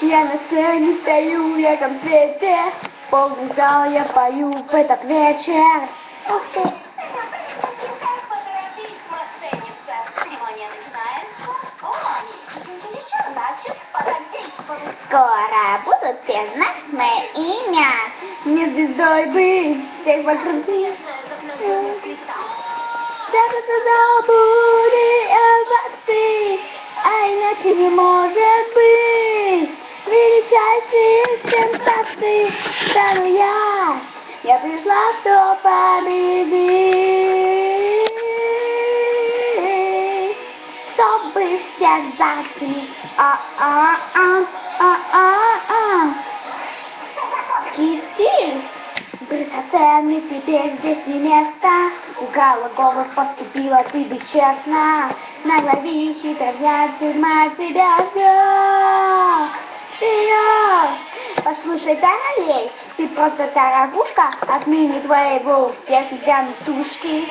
Я на сцене стою, в ярком свете, полный зал я пою в этот вечер. Ух ты! Скоро будут все знать мое имя. Не звездой быть, всех вокруг них. Зал будет овации, а иначе не может быть. Величайших сенсаций стану я. Я пришла, чтобы победить, чтобы всех зацепить. Стиль драгоценный, теперь здесь не место. Украла голос, поступила ты бесчестно. На главище торгать тюрьма тебя ждет. Вперед! Послушай, Таралей, ты просто тарагушка, отныне твоего успеха тянут тушки.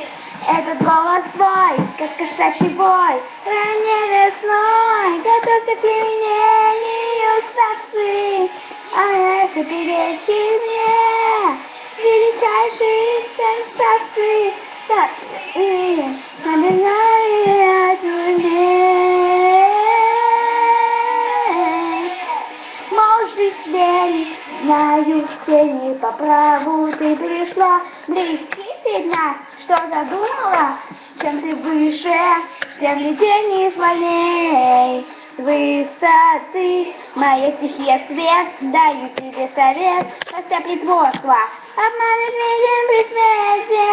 Этот голос твой, как кошачий бой, ранней весной, готовься к применению стации. А это перечит мне величайшие сенсации. Можешь верить, знаю, в тени по праву ты пришла близки перед нас. Что задумала? Чем ты выше, тем летение вольней. С высоты моя стихия свет, даю тебе совет, хотя притворство обманет виден при свете.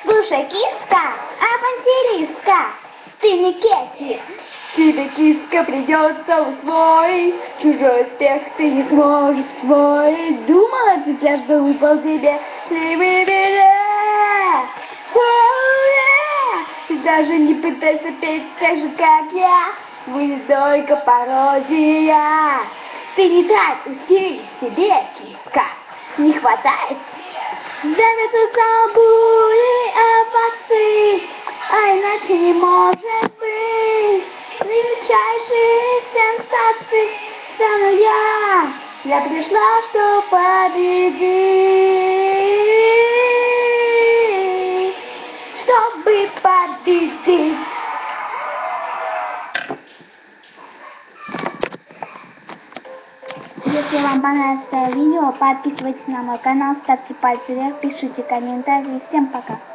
Слушай, киска, авантюристка, ты не Кетти. Тебе, киска, придется усвоить, чужой успех ты не сможешь усвоить. Думала, ты что выпал тебе счастливый билет. Ты даже не пытайся петь так же, как я. Вы только пародия. Ты не трать усилий себе, киска. Не хватает. Заведут забули овации, а иначе не может быть. Величайшие сенсации стану я. Я пришла, чтобы победить. Чтобы победить. Если вам понравилось это видео, подписывайтесь на мой канал, ставьте пальцы вверх, пишите комментарии. Всем пока!